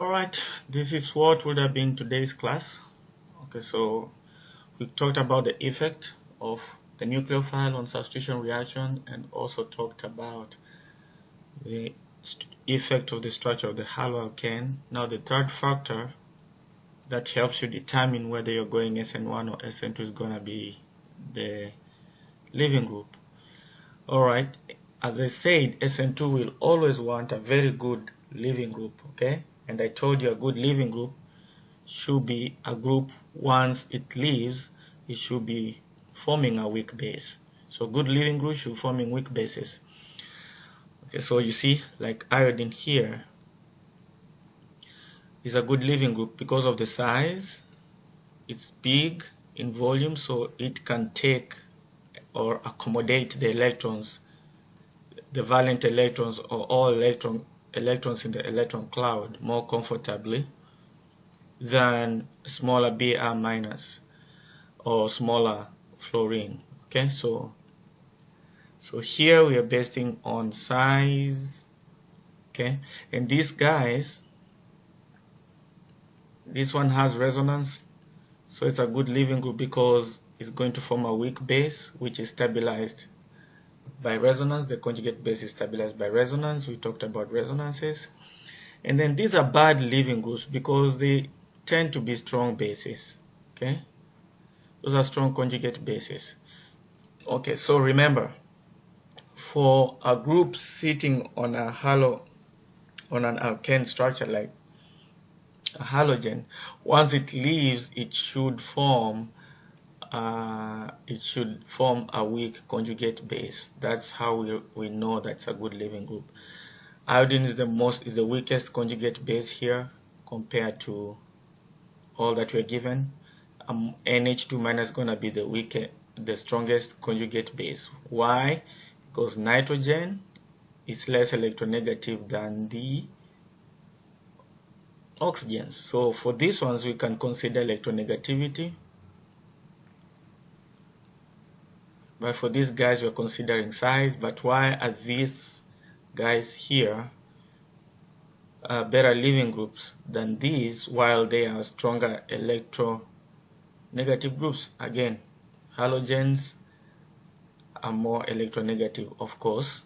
Alright, this is what would have been today's class. Okay, so we talked about the effect of the nucleophile on substitution reaction and also talked about the effect of the structure of the haloalkane. Now the third factor that helps you determine whether you're going Sn1 or Sn2 is going to be the leaving group. Alright, as I said, Sn2 will always want a very good leaving group, okay? And I told you a good leaving group should be a group once it leaves, it should be forming a weak base. So good leaving group should be forming weak bases. Okay, so you see, like iodine here is a good leaving group because of the size. It's big in volume, so it can take or accommodate the electrons, the valent electrons or all electrons in the electron cloud more comfortably than smaller Br minus or smaller fluorine. Okay, so here we are basing on size. Okay, and these guys, this one has resonance, so it's a good leaving group because it's going to form a weak base which is stabilized by resonance. The conjugate base is stabilized by resonance. We talked about resonances. And then these are bad leaving groups because they tend to be strong bases. Okay, those are strong conjugate bases. Okay, so remember, for a group sitting on a on an alkane structure like a halogen, once it leaves, it should form a weak conjugate base. That's how we know that's a good leaving group. Iodine is the weakest conjugate base here compared to all that we're given. NH2 minus is going to be the strongest conjugate base. Why? Because nitrogen is less electronegative than the oxygens. So for these ones we can consider electronegativity, but for these guys we're considering size. But why are these guys here better leaving groups than these while they are stronger electronegative groups? Again, halogens are more electronegative, of course,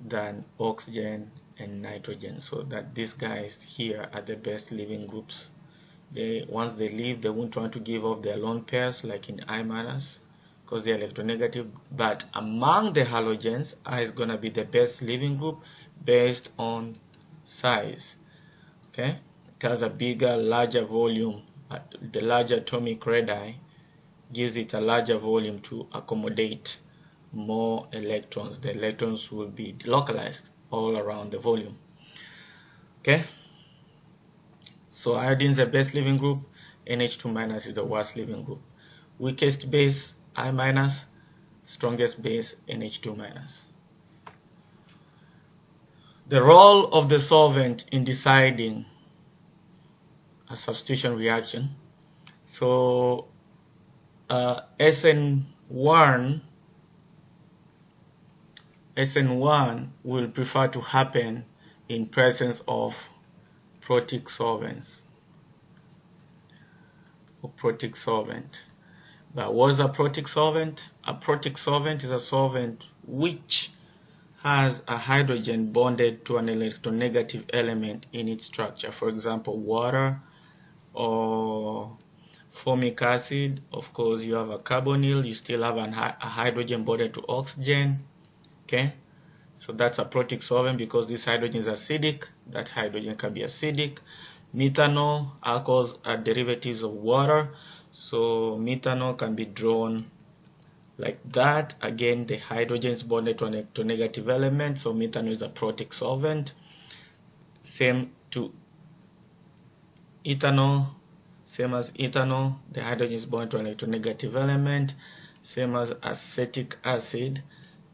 than oxygen and nitrogen, so that these guys here are the best leaving groups. Once they leave, they won't want to give off their lone pairs like in I minus because they're electronegative. But among the halogens, I is going to be the best leaving group based on size. Okay, it has a bigger, larger volume. The larger atomic radii gives it a larger volume to accommodate more electrons. The electrons will be delocalized all around the volume. Okay, so iodine is the best leaving group, NH2 minus is the worst leaving group. Weakest base I minus, strongest base NH2 minus. The role of the solvent in deciding a substitution reaction. So Sn1 will prefer to happen in presence of protic solvents or protic solvent. But what is a protic solvent? A protic solvent is a solvent which has a hydrogen bonded to an electronegative element in its structure. For example, water or formic acid. Of course, you have a carbonyl, you still have a hydrogen bonded to oxygen. Okay, so that's a protic solvent because this hydrogen is acidic. That hydrogen can be acidic. Methanol, alcohols are derivatives of water, so methanol can be drawn like that. Again, the hydrogen is bonded to an electronegative element, so methanol is a protic solvent. Same to ethanol, same as ethanol, the hydrogen is bonded to an electronegative element. Same as acetic acid,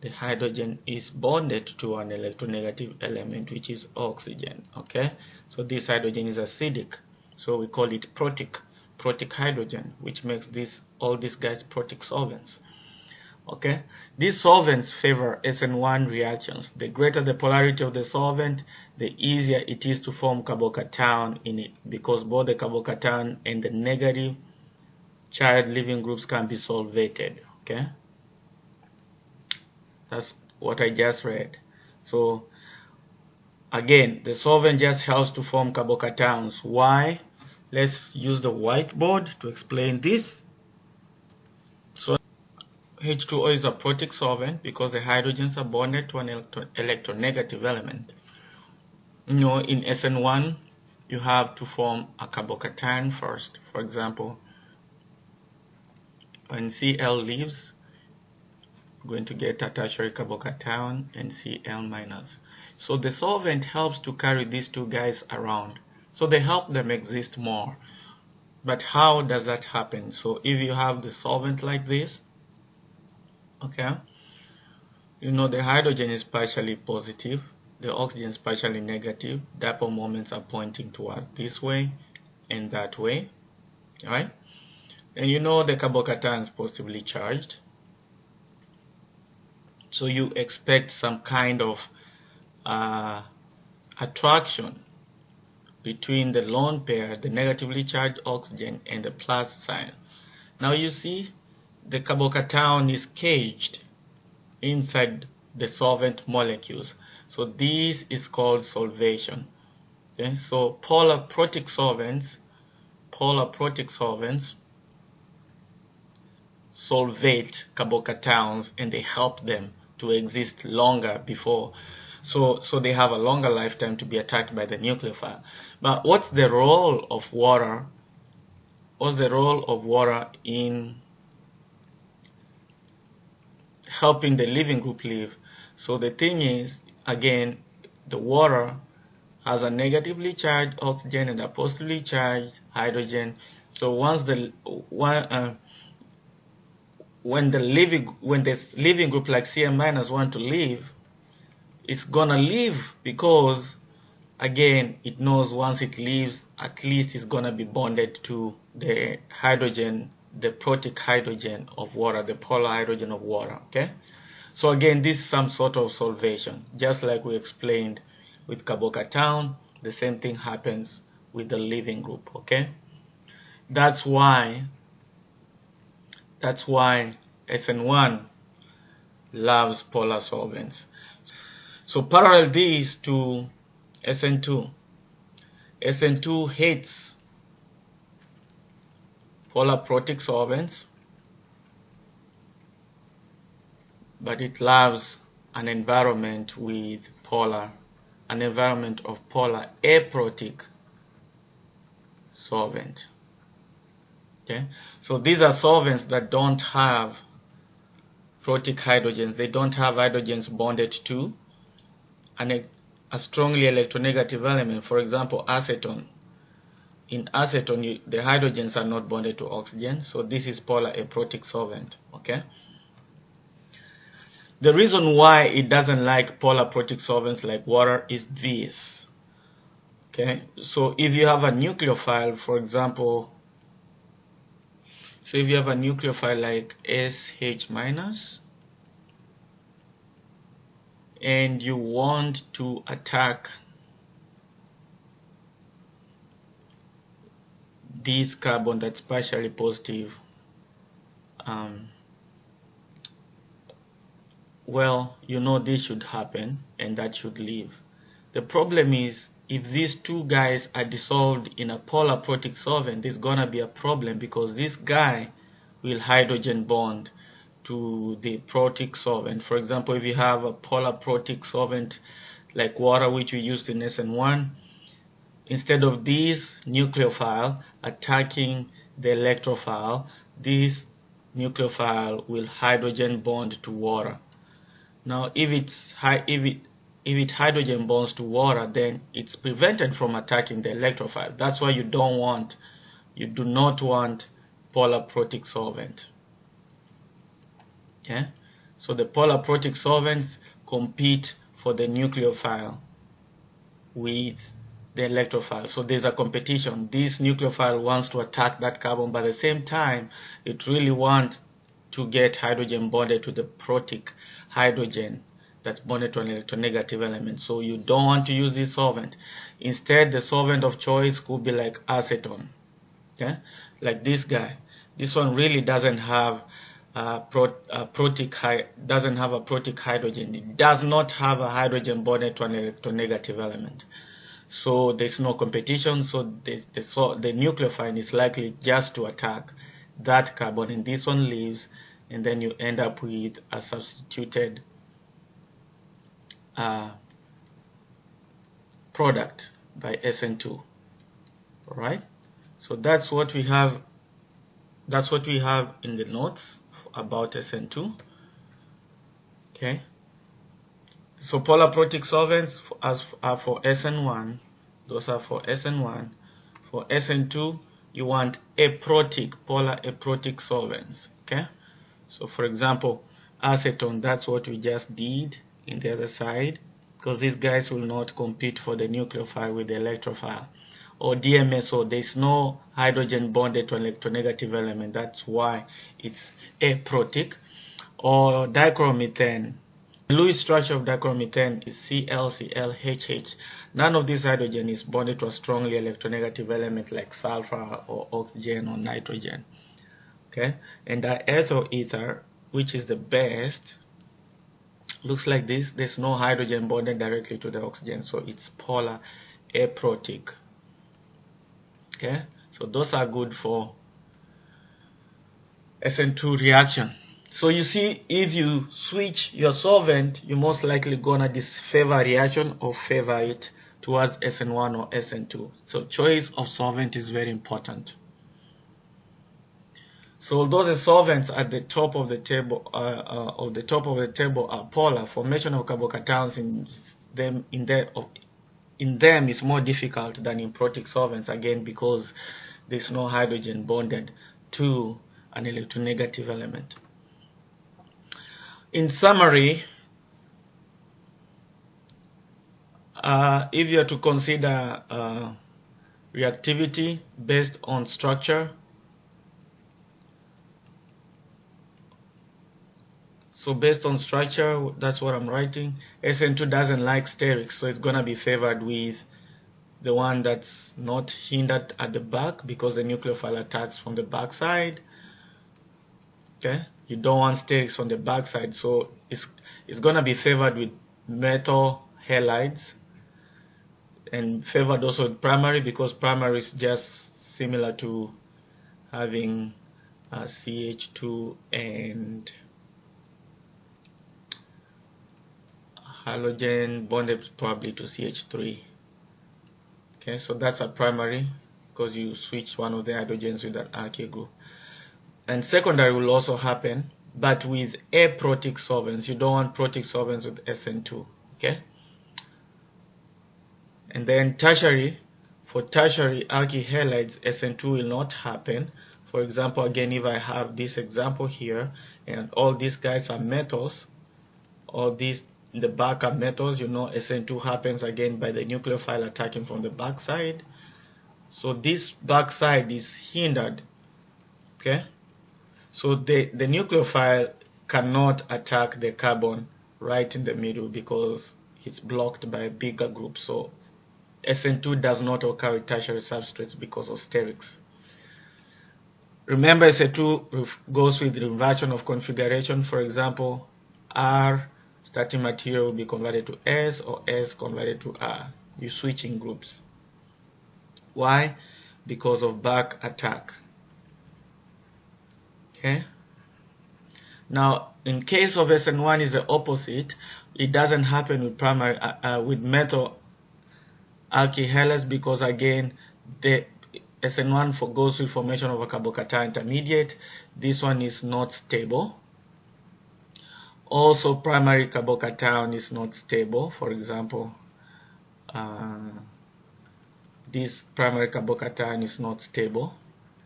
the hydrogen is bonded to an electronegative element, which is oxygen. Okay, so this hydrogen is acidic, so we call it protic hydrogen, which makes all these guys protic solvents. Okay, these solvents favor Sn1 reactions. The greater the polarity of the solvent, the easier it is to form carbocation in it, because both the carbocation and the negative charged leaving groups can be solvated. Okay, that's what I just read. So again, the solvent just helps to form carbocations. Why? Let's use the whiteboard to explain this. So H2O is a protic solvent because the hydrogens are bonded to an electronegative element. You know, in Sn1, you have to form a carbocation first. For example, when Cl leaves, you're going to get a tertiary carbocation and Cl-. So the solvent helps to carry these two guys around. So they help them exist more. But how does that happen? So if you have the solvent like this, okay, you know the hydrogen is partially positive, the oxygen is partially negative, dipole moments are pointing towards this way and that way, right? And you know the carbocation is positively charged, so you expect some kind of attraction between the lone pair, the negatively charged oxygen, and the plus sign. Now you see the carbocation is caged inside the solvent molecules. So this is called solvation. Okay, so polar protic solvents solvate carbocations, and they help them to exist longer before. So they have a longer lifetime to be attacked by the nucleophile. But what's the role of water? What's the role of water in helping the leaving group live? So the thing is, again, the water has a negatively charged oxygen and a positively charged hydrogen. So once when this leaving group like Cl- want to leave, it's gonna leave because, again, it knows once it leaves, at least it's gonna be bonded to the hydrogen, the protic hydrogen of water, the polar hydrogen of water. Okay, so again, this is some sort of solvation, just like we explained with carbocation. The same thing happens with the leaving group. Okay, that's why Sn1 loves polar solvents. So parallel these to Sn2. Sn2 hates polar protic solvents, but it loves an environment of polar aprotic solvent. Okay, so these are solvents that don't have protic hydrogens. They don't have hydrogens bonded to a strongly electronegative element. For example, acetone. In acetone, the hydrogens are not bonded to oxygen, so this is polar aprotic solvent. Okay, the reason why it doesn't like polar protic solvents like water is this. Okay, so if you have a nucleophile, for example, so if you have a nucleophile like SH- and you want to attack this carbon that's partially positive, well, you know this should happen and that should leave. The problem is, if these two guys are dissolved in a polar protic solvent, there's gonna be a problem because this guy will hydrogen bond to the protic solvent. For example, if you have a polar protic solvent like water, which we used in Sn1, instead of this nucleophile attacking the electrophile, this nucleophile will hydrogen bond to water. Now, if it hydrogen bonds to water, then it's prevented from attacking the electrophile. That's why you do not want polar protic solvent. Okay, so the polar protic solvents compete for the nucleophile with the electrophile. So there's a competition. This nucleophile wants to attack that carbon, but at the same time, it really wants to get hydrogen bonded to the protic hydrogen that's bonded to an electronegative element. So you don't want to use this solvent. Instead, the solvent of choice could be like acetone. Okay, like this guy. This one really doesn't have protic hydrogen. It does not have a hydrogen bonded to an electronegative element. So there's no competition. So the nucleophile is likely just to attack that carbon, and this one leaves, and then you end up with a substituted product by Sn2. All right. So that's what we have. That's what we have in the notes about Sn2. Okay. So polar protic solvents are for Sn1. Those are for Sn1. For Sn2, you want polar aprotic solvents. Okay. So for example, acetone, that's what we just did in the other side, because these guys will not compete for the nucleophile with the electrophile. Or DMSO, there's no hydrogen bonded to an electronegative element, that's why it's aprotic. Or dichromethane, the Lewis structure of dichromethane is ClClHH. None of this hydrogen is bonded to a strongly electronegative element like sulfur or oxygen or nitrogen. Okay, and diethyl ether, which is the best, looks like this. There's no hydrogen bonded directly to the oxygen, so it's polar aprotic. Okay, so those are good for Sn2 reaction. So you see, if you switch your solvent, you're most likely gonna disfavor a reaction or favor it towards Sn1 or Sn2. So choice of solvent is very important. So although the solvents at the top of the table are polar, formation of carbocations in them is more difficult than in protic solvents, again because there's no hydrogen bonded to an electronegative element. In summary, if you are to consider reactivity based on structure, so based on structure, that's what I'm writing. Sn2 doesn't like sterics, so it's going to be favored with the one that's not hindered at the back because the nucleophile attacks from the back side. Okay, you don't want sterics on the back side, so it's going to be favored with metal halides, and favored also with primary because primary is just similar to having CH2 and halogen bonded probably to CH3. Okay, so that's a primary because you switch one of the hydrogens with an alkyl group. And secondary will also happen, but with aprotic solvents. You don't want protic solvents with Sn2. Okay. And then tertiary, for tertiary alkyl halides, Sn2 will not happen. For example, again, if I have this example here, and all these guys are metals, all these in the back are metals, you know Sn2 happens again by the nucleophile attacking from the back side. So this back side is hindered. Okay. So the nucleophile cannot attack the carbon right in the middle because it's blocked by a bigger group. So Sn2 does not occur with tertiary substrates because of sterics. Remember, Sn2 goes with the inversion of configuration. For example, R starting material will be converted to S, or S converted to R. You switch in groups. Why? Because of back attack. Okay. Now, in case of Sn1 is the opposite. It doesn't happen with primary with metal alkyl halides because again the Sn1 goes with formation of a carbocation intermediate. This one is not stable. Also, primary carbocation is not stable. For example, this primary carbocation is not stable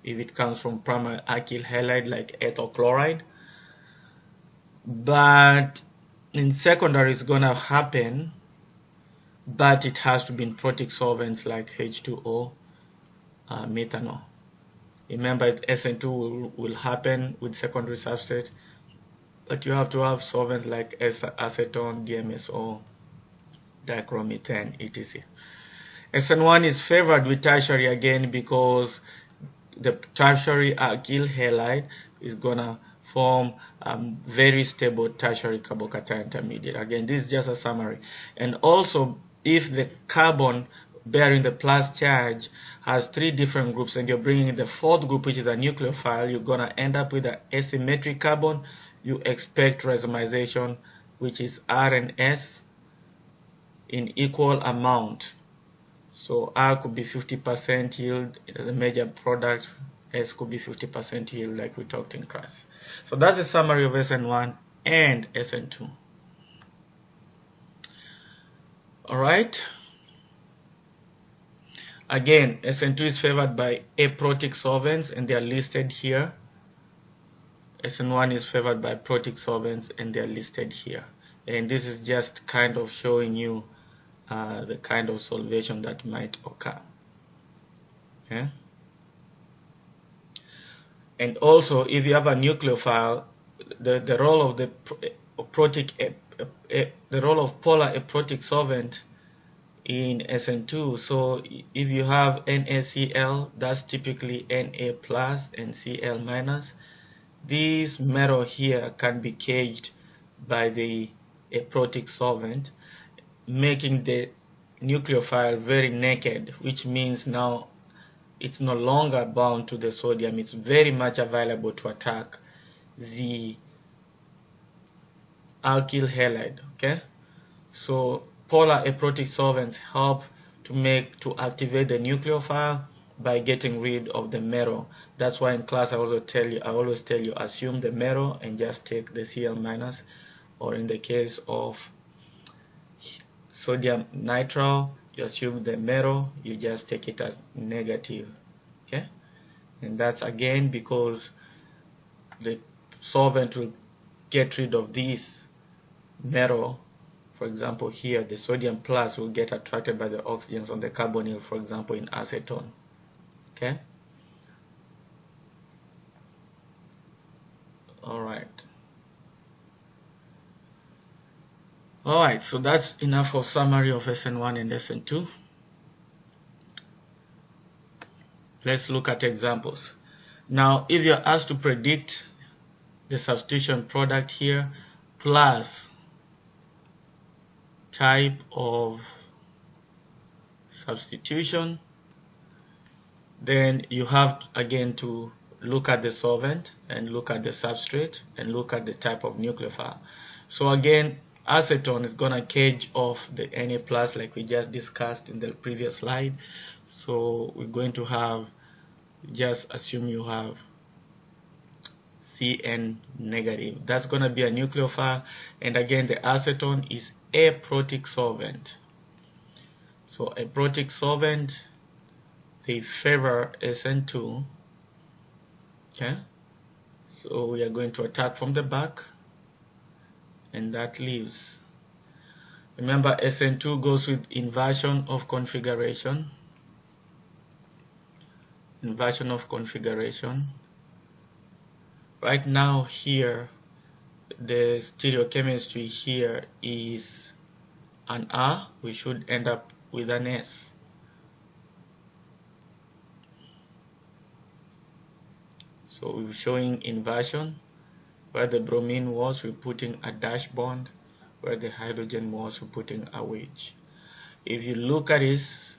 if it comes from primary alkyl halide like ethyl chloride. But in secondary, it's going to happen, but it has to be in protic solvents like H2O, methanol. Remember, Sn2 will happen with secondary substrate, but you have to have solvents like acetone, DMSO, dichromethane, etc. Sn1 is favored with tertiary again because the tertiary alkyl halide is gonna form very stable tertiary carbocation intermediate. Again, this is just a summary. And also, if the carbon bearing the plus charge has 3 different groups and you're bringing the 4th group, which is a nucleophile, you're gonna end up with an asymmetric carbon. You expect racemization, which is R and S in equal amount. So R could be 50% yield as a major product, S could be 50% yield like we talked in class. So that's a summary of Sn1 and Sn2. Alright. Again, Sn2 is favored by Protic Solvents and they are listed here. Sn1 is favored by Protic Solvents and they are listed here. And this is just kind of showing you the kind of solvation that might occur. Okay? And also, if you have a nucleophile, the role of the role of polar aprotic solvent in Sn2. So if you have NaCl, that's typically Na plus and Cl minus. This metal here can be caged by the aprotic solvent, making the nucleophile very naked, which means now it's no longer bound to the sodium. It's very much available to attack the alkyl halide. Okay, so polar aprotic solvents help to activate the nucleophile by getting rid of the metal. That's why in class I always tell you assume the metal and just take the Cl minus, or in the case of sodium nitrile, you assume the metal, you just take it as negative. Okay, and that's again because the solvent will get rid of this metal. For example, here the sodium plus will get attracted by the oxygens on the carbonyl, for example in acetone. Okay, alright, so that's enough of summary of Sn1 and Sn2. Let's look at examples. Now, if you're asked to predict the substitution product here plus type of substitution, then you have again to look at the solvent and look at the substrate and look at the type of nucleophile. So again, acetone is going to cage off the Na plus like we just discussed in the previous slide. So we're going to have, just assume you have Cn negative. That's going to be a nucleophile, and again the acetone is a protic solvent. So a protic solvent, they favor Sn2. Okay, so we are going to attack from the back, and that leaves. Remember, Sn2 goes with inversion of configuration. Inversion of configuration. Right now here, the stereochemistry here is an R. We should end up with an S. So we're showing inversion. Where the bromine was, we're putting a dash bond. Where the hydrogen was, we're putting a wedge. If you look at this,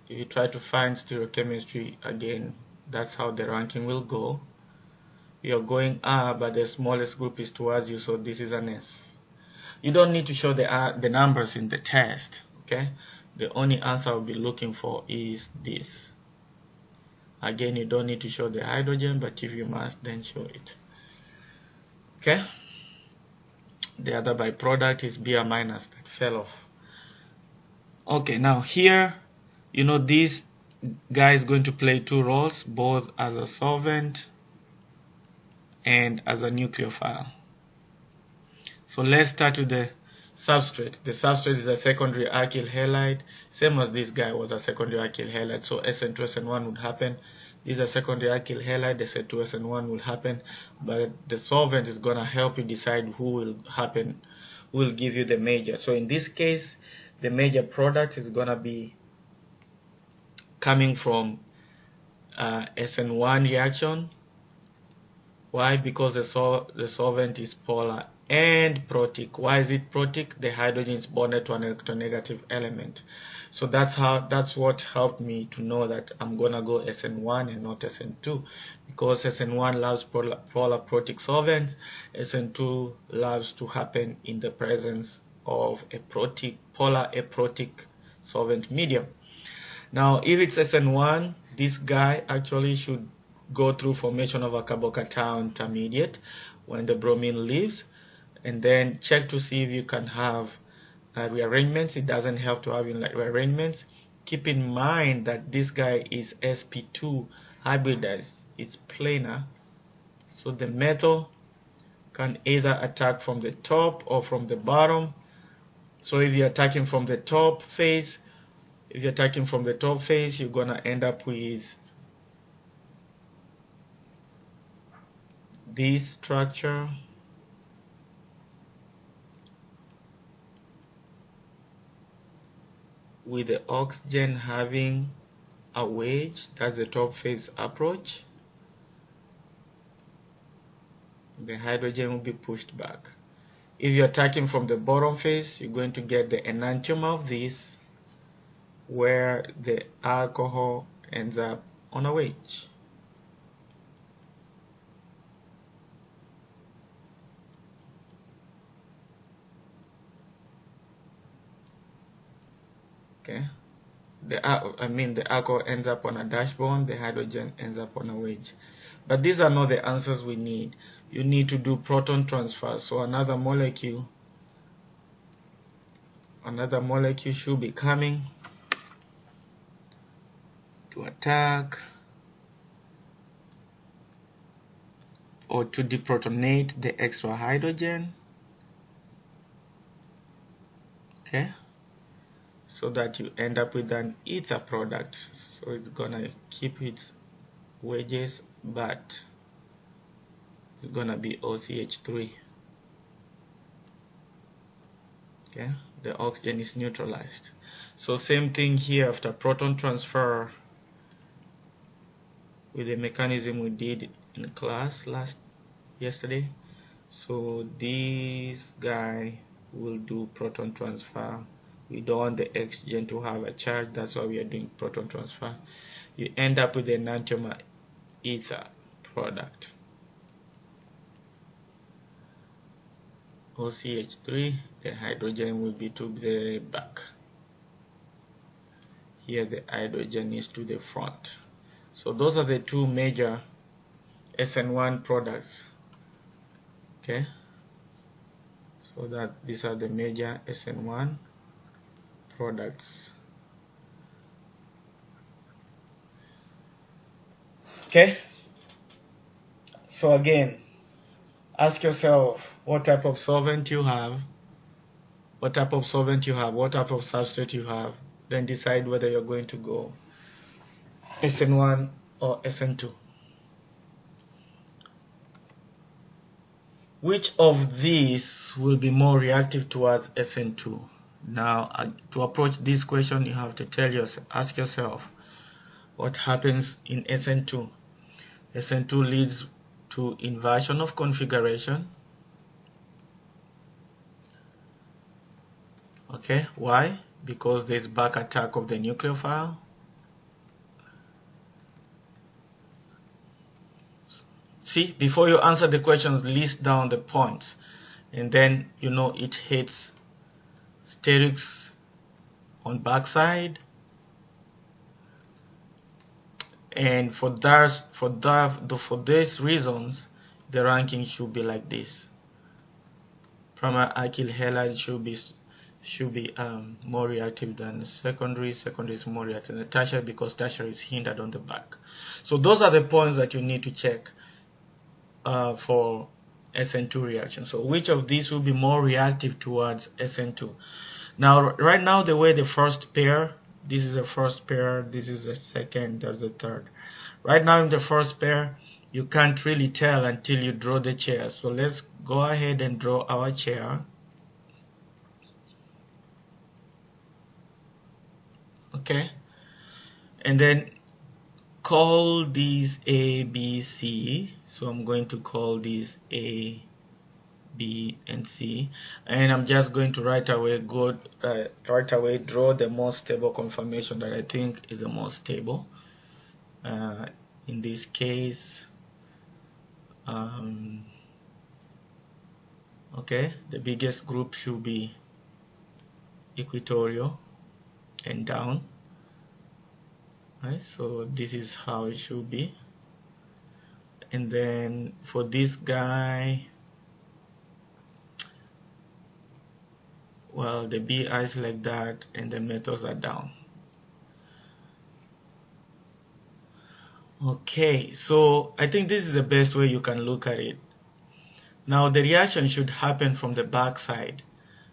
if you try to find stereochemistry again, that's how the ranking will go. You're going R, but the smallest group is towards you, so this is an S. You don't need to show the numbers in the test. Okay, the only answer I'll be looking for is this. Again, you don't need to show the hydrogen, but if you must, then show it. Okay, the other byproduct is Br minus that fell off. Okay, now here, you know, this guy is going to play 2 roles, both as a solvent and as a nucleophile. So let's start with the substrate. The substrate is a secondary alkyl halide, same as this guy was a secondary alkyl halide. So Sn2, Sn1 would happen. This is a secondary alkyl halide. The Sn2 Sn1 will happen, but the solvent is gonna help you decide who will happen, who will give you the major. So in this case, the major product is gonna be coming from Sn1 reaction. Why? Because the solvent is polar and protic. Why is it protic? The hydrogen is bonded to an electronegative element. So that's what helped me to know that I'm gonna go Sn1 and not Sn2, because Sn1 loves polar protic solvents. Sn2 loves to happen in the presence of a polar aprotic solvent medium. Now, if it's Sn1, this guy actually should go through formation of a carbocation intermediate when the bromine leaves, and then check to see if you can have rearrangements. It doesn't help to have rearrangements. Keep in mind that this guy is sp2 hybridized. It's planar, so the metal can either attack from the top or from the bottom. So if you're attacking from the top face, you're gonna end up with this structure. With the oxygen having a wedge, that's the top face approach. The hydrogen will be pushed back. If you're attacking from the bottom face, you're going to get the enantiomer of this, where the alcohol ends up on a wedge. Okay, the alcohol ends up on a dash bond, the hydrogen ends up on a wedge. But these are not the answers we need. You need to do proton transfer. So another molecule should be coming to attack or to deprotonate the extra hydrogen. Okay, so that you end up with an ether product. So it's gonna keep its wedges, but it's gonna be OCH3. Okay, the oxygen is neutralized. So same thing here after proton transfer with the mechanism we did in class yesterday. So this guy will do proton transfer. We don't want the oxygen to have a charge, that's why we are doing proton transfer. You end up with the enantiomer ether product. OCH3, the hydrogen will be to the back. Here the hydrogen is to the front. So those are the two major Sn1 products. Okay, so that these are the major Sn1 products. Okay, so again, ask yourself what type of solvent you have, what type of substrate you have, then decide whether you're going to go Sn1 or Sn2. Which of these will be more reactive towards Sn2? Now, to approach this question, you have to ask yourself, what happens in Sn2? Sn2 leads to inversion of configuration. Okay, why? Because there's back attack of the nucleophile. See, before you answer the questions, list down the points, and then you know it hits sterics on backside, and for these reasons, the ranking should be like this. Primary alkyl halide should be more reactive than secondary. Secondary is more reactive than tertiary because tertiary is hindered on the back. So those are the points that you need to check for Sn2 reaction. So which of these will be more reactive towards Sn2? Now, right now, the way the first pair, this is the first pair, this is the second, that's the third. Right now in the first pair, you can't really tell until you draw the chair. So let's go ahead and draw our chair. Okay, and then call these A, B, C. So I'm going to call these A, B, and C, and I'm just going to right away draw the most stable conformation that I think is the most stable. In this case, okay, the biggest group should be equatorial and down. Right, so this is how it should be. And then for this guy, well, the BI is like that and the metals are down. Okay, so I think this is the best way you can look at it. Now the reaction should happen from the back side.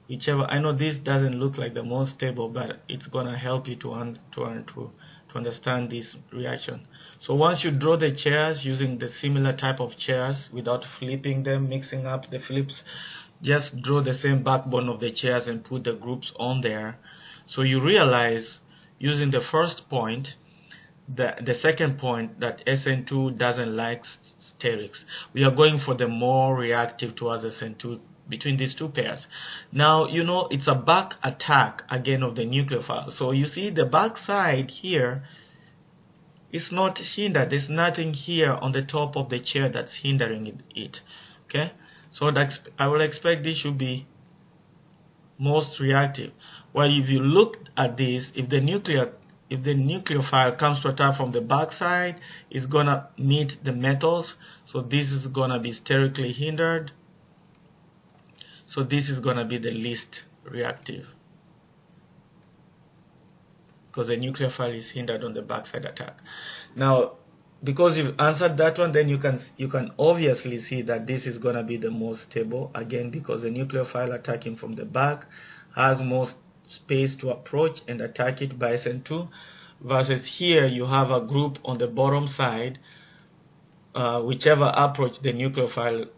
Whichever, I know this doesn't look like the most stable, but it's gonna help you to understand this reaction. So once you draw the chairs using the similar type of chairs without flipping them, mixing up the flips, just draw the same backbone of the chairs and put the groups on there. So you realize using the first point, the second point, that Sn2 doesn't like sterics. We are going for the more reactive towards Sn2 between these two pairs. Now, you know, it's a back attack again of the nucleophile. So you see the back side here is not hindered. There's nothing here on the top of the chair that's hindering it. Okay, so I will expect this should be most reactive. Well, if you look at this, if the nucleophile comes to attack from the back side, it's gonna meet the metals. So this is gonna be sterically hindered. So this is going to be the least reactive because the nucleophile is hindered on the backside attack. Now, because you've answered that one, then you can obviously see that this is going to be the most stable, again because the nucleophile attacking from the back has more space to approach and attack it by Sn2, versus here you have a group on the bottom side. Whichever approach the nucleophile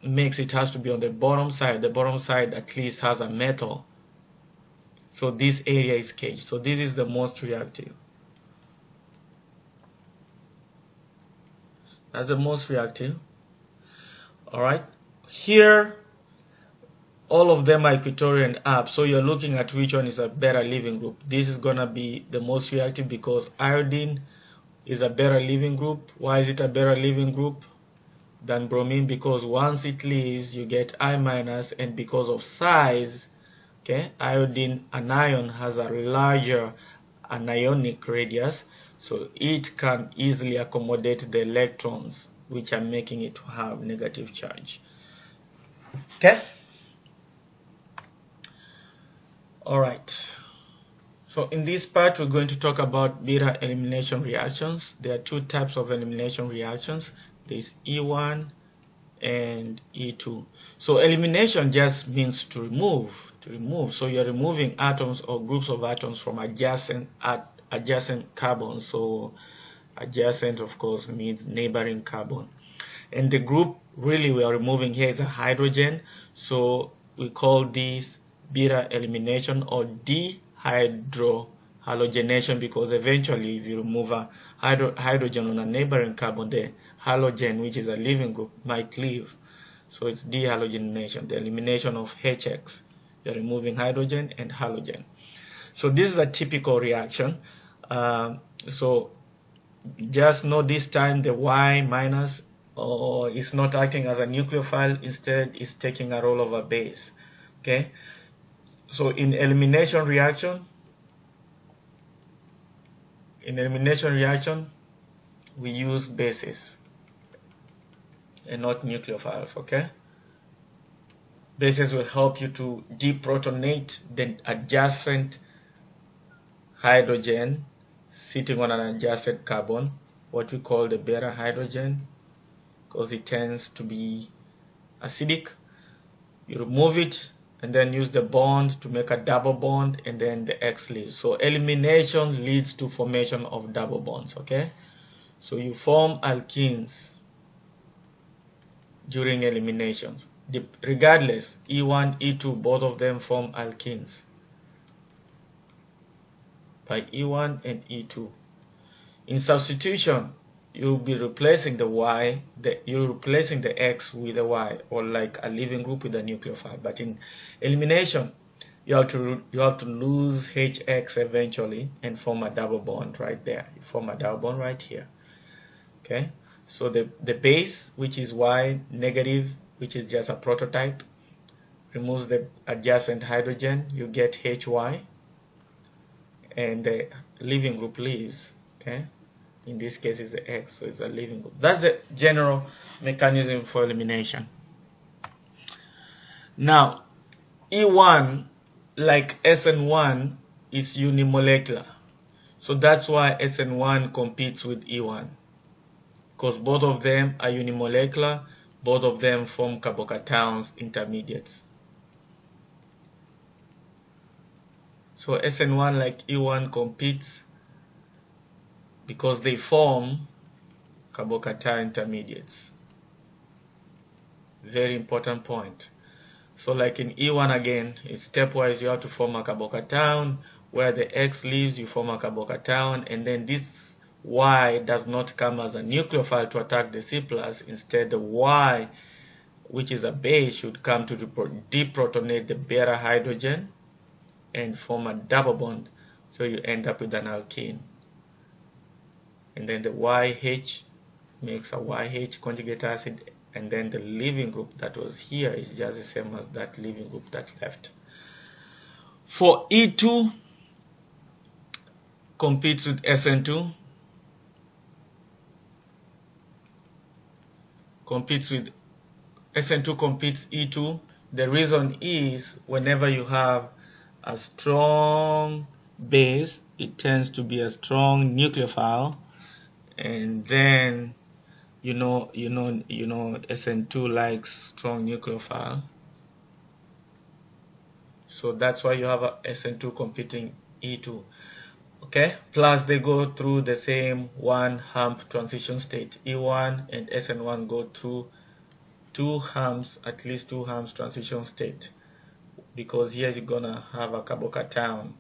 makes, it has to be on the bottom side. The bottom side at least has a metal, so this area is caged. So this is the most reactive. That's the most reactive. Alright, here all of them are equatorial and up, so you're looking at which one is a better leaving group. This is gonna be the most reactive because iodine is a better leaving group. Why is it a better leaving group than bromine? Because once it leaves you get I minus, and because of size, okay, iodine anion has a larger anionic radius, so it can easily accommodate the electrons which are making it to have negative charge. Okay, all right, so in this part we're going to talk about beta elimination reactions. There are two types of elimination reactions. There's E1 and E2. So elimination just means to remove. So you're removing atoms or groups of atoms from adjacent carbon. So adjacent, of course, means neighboring carbon. And the group really we are removing here is a hydrogen. So we call this beta elimination or dehydrohalogenation, because eventually if you remove a hydrogen on a neighboring carbon, the halogen, which is a leaving group, might leave. So it's dehalogenation, the elimination of HX. You're removing hydrogen and halogen. So this is a typical reaction. So just know this time the Y minus is not acting as a nucleophile, instead is taking a role of a base. Okay, so in elimination reaction we use bases and not nucleophiles. Okay, bases will help you to deprotonate the adjacent hydrogen sitting on an adjacent carbon, what we call the beta hydrogen, because it tends to be acidic. You remove it and then use the bond to make a double bond, and then the X leaves. So elimination leads to formation of double bonds. Okay, So you form alkenes during elimination. Regardless, E1, E2, both of them form alkenes by E1 and E2. In substitution, you'll be replacing the Y, you're replacing the X with a Y, or like a leaving group with a nucleophile. But in elimination, you have to lose HX eventually and form a double bond right there. You form a double bond right here. Okay, so the base, which is Y negative, which is just a prototype, removes the adjacent hydrogen, you get HY, and the leaving group leaves. Okay, in this case it's the X, so it's a leaving group. That's the general mechanism for elimination. Now E1, like Sn1, is unimolecular, so that's why Sn1 competes with E1, because both of them are unimolecular, both of them form carbocations intermediates. So Sn1, like E1, competes because they form carbocation intermediates. Very important point. So like in E1 again, it's stepwise. You have to form a carbocation. Where the X leaves, you form a carbocation, and then this Y does not come as a nucleophile to attack the C+. Instead, the Y, which is a base, should come to deprotonate the beta hydrogen and form a double bond, so you end up with an alkene. And then the YH makes a YH conjugate acid, and then the leaving group that was here is just the same as that leaving group that left. For E2 competes with Sn2, Sn2 competes E2. The reason is whenever you have a strong base, it tends to be a strong nucleophile, and then you know Sn2 likes strong nucleophile, so that's why you have a Sn2 competing E2. Okay, plus they go through the same one hump transition state. E1 and Sn1 go through at least two humps transition state, because here you're gonna have a carbocation.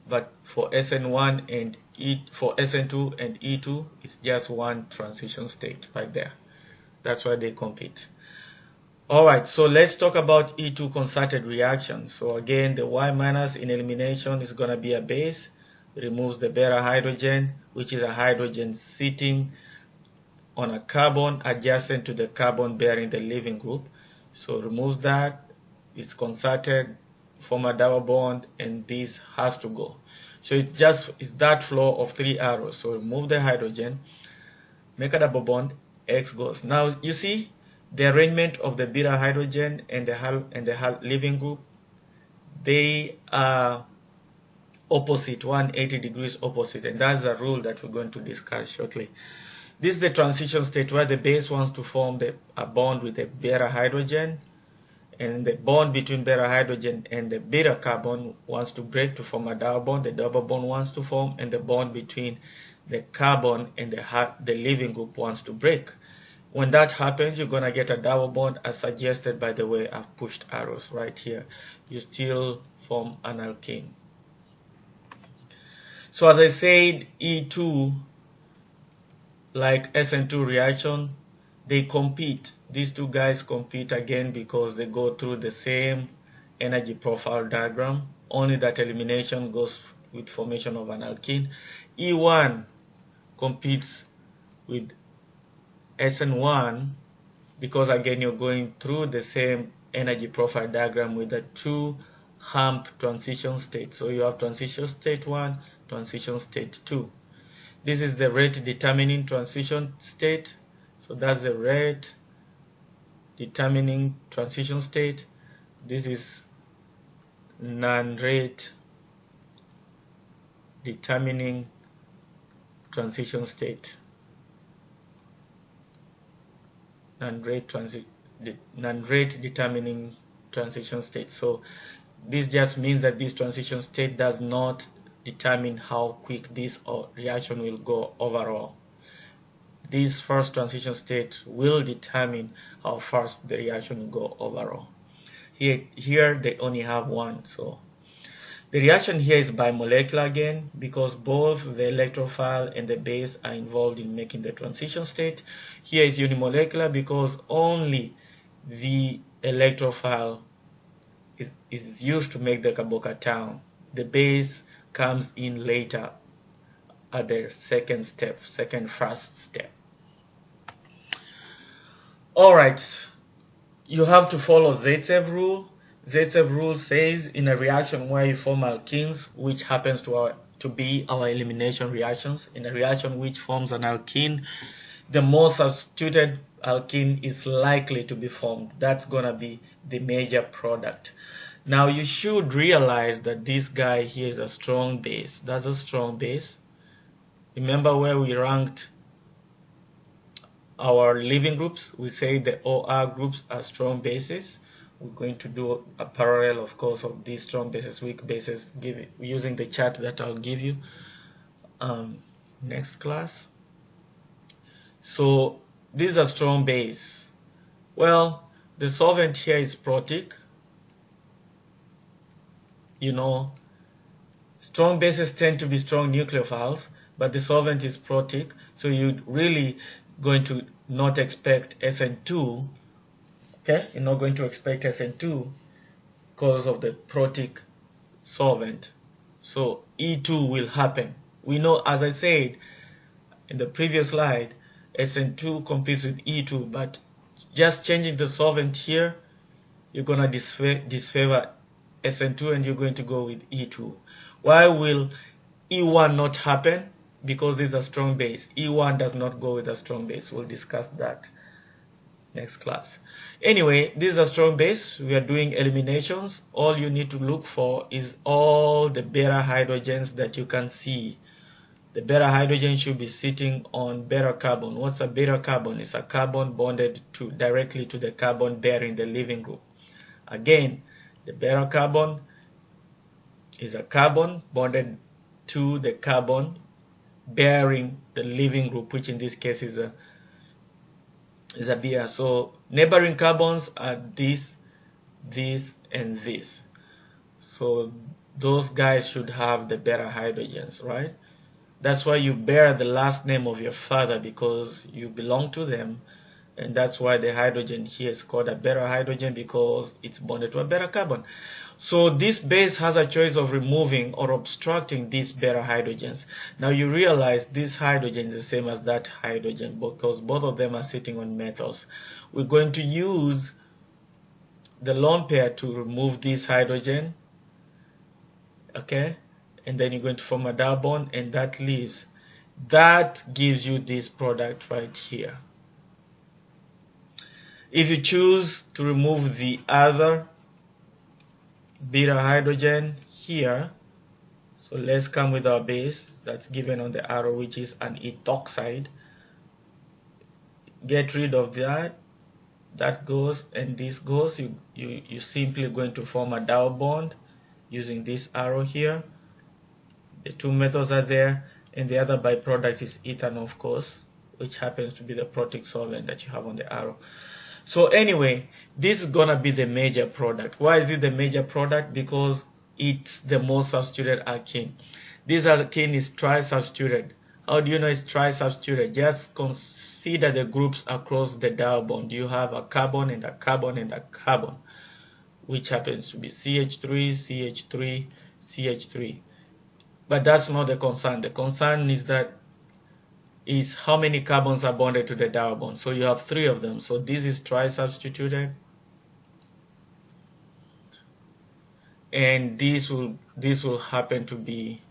But for Sn1 and for Sn2 and E2, it's just one transition state right there. That's why they compete. Alright, so let's talk about E2 concerted reaction. So again, the Y minus in elimination is going to be a base. It removes the beta hydrogen, which is a hydrogen sitting on a carbon adjacent to the carbon bearing the leaving group. So removes that, it's concerted, form a double bond, and this has to go. So it's that flow of three arrows. So remove the hydrogen, make a double bond, X goes. Now you see the arrangement of the beta hydrogen and the leaving group, they are opposite, 180 degrees opposite, and that's a rule that we're going to discuss shortly. This is the transition state where the base wants to form a bond with the beta hydrogen, and the bond between beta hydrogen and the beta carbon wants to break to form a double bond. The double bond wants to form, and the bond between the carbon and the leaving group wants to break. When that happens, you're going to get a double bond as suggested by the way I've pushed arrows right here. You still form an alkene. So as I said, E2, like Sn2 reaction, they compete. These two guys compete again because they go through the same energy profile diagram, only that elimination goes with formation of an alkene. E1 competes with Sn1 because again you're going through the same energy profile diagram with the two hump transition states. So you have transition state 1, transition state 2. This is the rate determining transition state. So that's the rate determining transition state. This is non-rate determining transition state. Non-rate determining transition state. So this just means that this transition state does not determine how quick this reaction will go overall. This first transition state will determine how fast the reaction will go overall. Here they only have one, so the reaction here is bimolecular again because both the electrophile and the base are involved in making the transition state. Here is unimolecular because only the electrophile is used to make the carbocation. The base comes in later at the second first step. Alright, you have to follow Zaitsev rule. Zaitsev rule says in a reaction where you form alkenes, which happens to be our elimination reactions, in a reaction which forms an alkene, the most substituted alkene is likely to be formed. That's gonna be the major product. Now you should realize that this guy here is a strong base. That's a strong base. Remember where we ranked our leaving groups? We say the OR groups are strong bases. We're going to do a parallel, of course, of these strong bases, weak bases, using the chart that I'll give you next class. So this is a strong base. Well, the solvent here is protic. You know, strong bases tend to be strong nucleophiles, but the solvent is protic, so you're really going to not expect Sn2. Okay, you're not going to expect Sn2 because of the protic solvent. So E2 will happen. We know, as I said in the previous slide, Sn2 competes with E2, but just changing the solvent here, you're going to disfavor Sn2 and you're going to go with E2. Why will E1 not happen? Because this is a strong base. E1 does not go with a strong base. We'll discuss that next class. Anyway, this is a strong base. We are doing eliminations. All you need to look for is all the beta hydrogens that you can see. The beta hydrogen should be sitting on beta carbon. What's a beta carbon? It's a carbon bonded directly to the carbon bearing the leaving group. Again, the beta carbon is a carbon bonded to the carbon bearing the leaving group, which in this case is a Br. So neighboring carbons are this, and this. So those guys should have the beta hydrogens, right? That's why you bear the last name of your father, because you belong to them, and that's why the hydrogen here is called a beta hydrogen, because it's bonded to a beta carbon. So this base has a choice of removing or obstructing these beta hydrogens. Now you realize this hydrogen is the same as that hydrogen because both of them are sitting on methyls. We're going to use the lone pair to remove this hydrogen, okay, and then you're going to form a double bond, and that leaves. That gives you this product right here. If you choose to remove the other beta hydrogen here, so let's come with our base that's given on the arrow, which is an ethoxide. Get rid of that goes, and this goes. You simply going to form a double bond using this arrow here. The two metals are there, and the other byproduct is ethanol, of course, which happens to be the protic solvent that you have on the arrow. So anyway, this is gonna be the major product. Why is it the major product? Because it's the most substituted alkene. This alkene is tri-substituted. How do you know it's tri-substituted? Just consider the groups across the double bond. You have a carbon and a carbon and a carbon, which happens to be CH3, CH3, CH3. But that's not the concern. The concern is how many carbons are bonded to the double bond. So you have 3 of them. So this is tri-substituted, and this will happen to be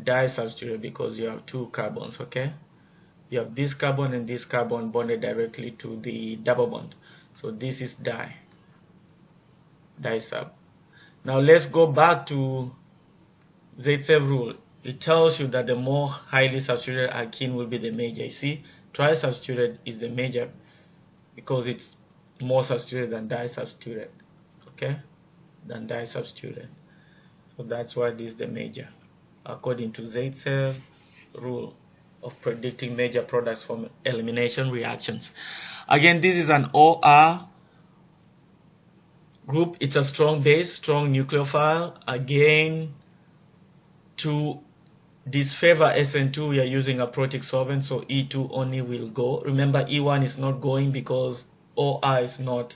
di-substituted because you have 2 carbons. Okay, you have this carbon and this carbon bonded directly to the double bond. So this is di-sub. Now let's go back to Zaitsev rule. It tells you that the more highly substituted alkene will be the major. You see, tri-substituted is the major because it's more substituted than di-substituted, okay, than di-substituted. So that's why this is the major. according to Zaitsev rule of predicting major products from elimination reactions. Again, this is an OR group. It's a strong base, strong nucleophile. Again, to disfavor Sn2, we are using a protic solvent, so E2 only will go. Remember, E1 is not going because OR is not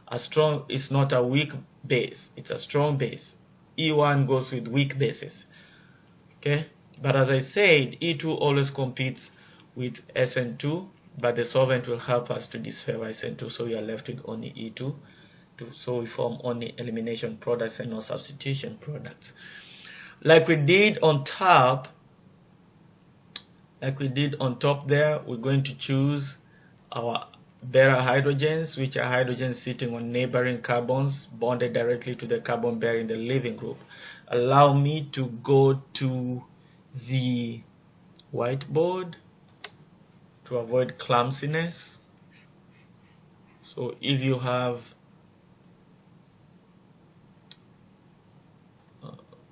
a strong, it's not a weak base, it's a strong base. E1 goes with weak bases. Okay, but as I said, E2 always competes with Sn2, but the solvent will help us to disfavor Sn2, so we are left with only E2. So we form only elimination products and no substitution products. Like we did on top, there, we're going to choose our bearer hydrogens, which are hydrogens sitting on neighboring carbons bonded directly to the carbon bearing the leaving group. Allow me to go to the whiteboard to avoid clumsiness. So if you have,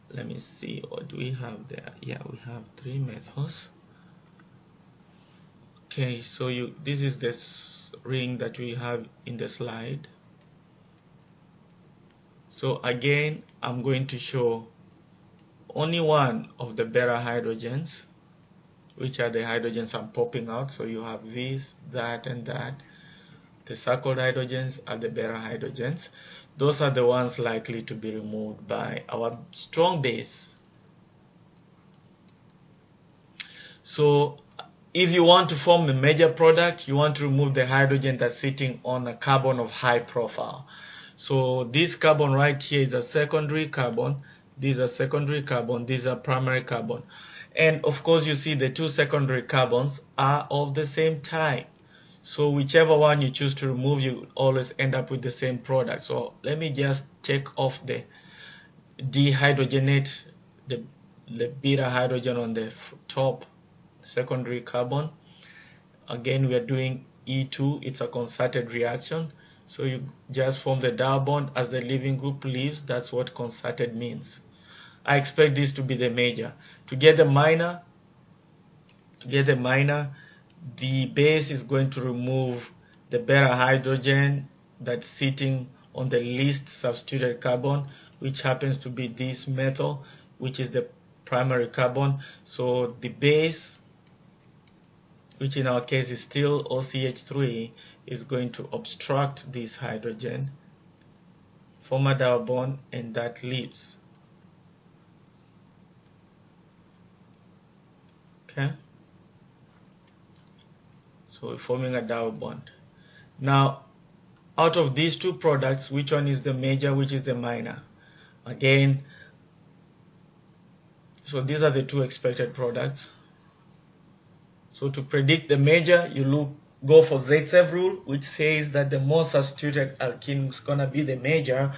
let me see, what do we have there? Yeah, we have 3 methods. Okay, so this is the ring that we have in the slide. So again, I'm going to show only one of the bearer hydrogens, which are the hydrogens I'm popping out. So you have this, that, and that. The circled hydrogens are the bearer hydrogens. Those are the ones likely to be removed by our strong base. So if you want to form a major product, you want to remove the hydrogen that's sitting on a carbon of high profile. So this carbon right here is a secondary carbon. These are secondary carbon. These are primary carbon. And of course, you see the 2 secondary carbons are of the same type. So whichever one you choose to remove, you always end up with the same product. So let me just take off the dehydrogenate, the beta hydrogen on the top secondary carbon. Again, we are doing E2. It's a concerted reaction. So you just form the double bond as the leaving group leaves. That's what concerted means. I expect this to be the major. To get the minor, the base is going to remove the beta hydrogen that's sitting on the least substituted carbon, which happens to be this methyl, which is the primary carbon. So the base, which in our case is still OCH3, is going to obstruct this hydrogen, form a double bond, and that leaves. Okay, so we're forming a double bond. Now, out of these 2 products, which one is the major, which is the minor? Again, so these are the 2 expected products. So to predict the major, you go for Zaitsev rule, which says that the most substituted alkene is going to be the major.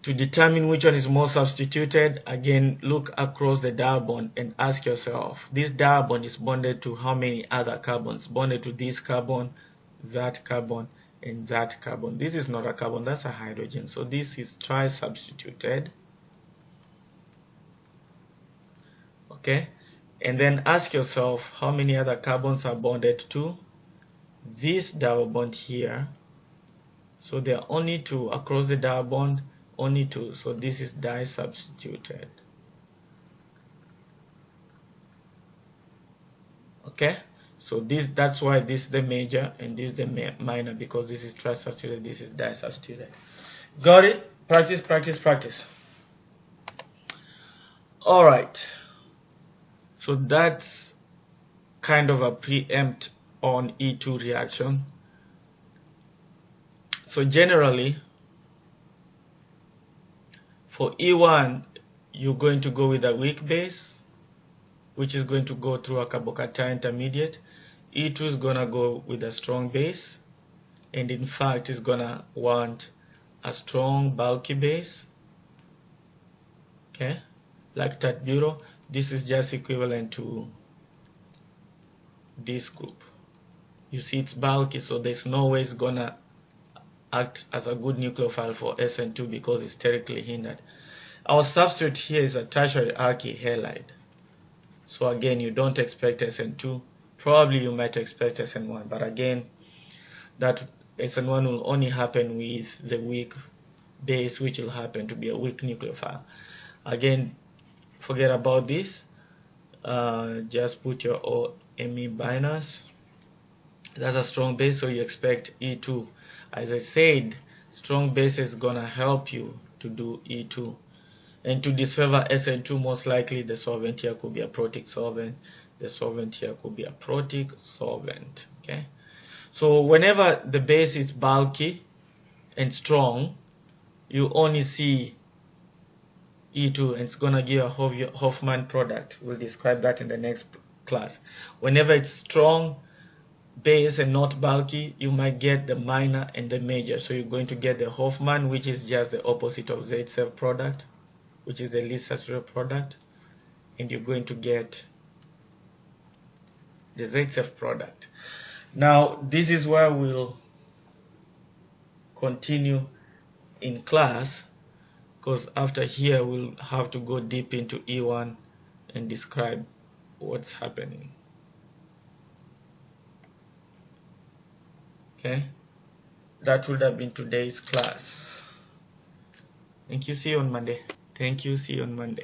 To determine which one is more substituted, again, look across the double bond and ask yourself, this double bond is bonded to how many other carbons? Bonded to this carbon, that carbon, and that carbon. This is not a carbon, that's a hydrogen. So this is tri-substituted. Okay, and then ask yourself how many other carbons are bonded to this double bond here. So there are only 2 across the double bond. Only 2, so this is di-substituted. Okay, so that's why this is the major and this is the minor, because this is tri-substituted, this is di-substituted. Got it? Practice, practice, practice. All right, so that's kind of a preempt on E2 reaction. So generally, for E1, you're going to go with a weak base, which is going to go through a carbocation intermediate. E2 is going to go with a strong base, and in fact, it's going to want a strong, bulky base. Okay, lactate butyl. This is just equivalent to this group. You see, it's bulky, so there's no way it's going to act as a good nucleophile for Sn2 because it's sterically hindered. Our substrate here is a tertiary alkyl halide. So again, you don't expect Sn2. Probably you might expect Sn1, but again, that Sn1 will only happen with the weak base, which will happen to be a weak nucleophile. Again, forget about this. Just put your Me binars. That's a strong base, so you expect E2. As I said, strong base is gonna help you to do E2. And to disfavor Sn2, most likely the solvent here could be a protic solvent. The solvent here could be a protic solvent. Okay. So whenever the base is bulky and strong, you only see E2, and it's gonna give a Hofmann product. We'll describe that in the next class. Whenever it's strong base and not bulky, you might get the minor and the major. So you're going to get the Hofmann, which is just the opposite of Z-self product, which is the least saturated product, and you're going to get the Z-self product. Now this is where we'll continue in class, because after here we'll have to go deep into E1 and describe what's happening. Okay, that would have been today's class. Thank you. See you on Monday. Thank you. See you on Monday.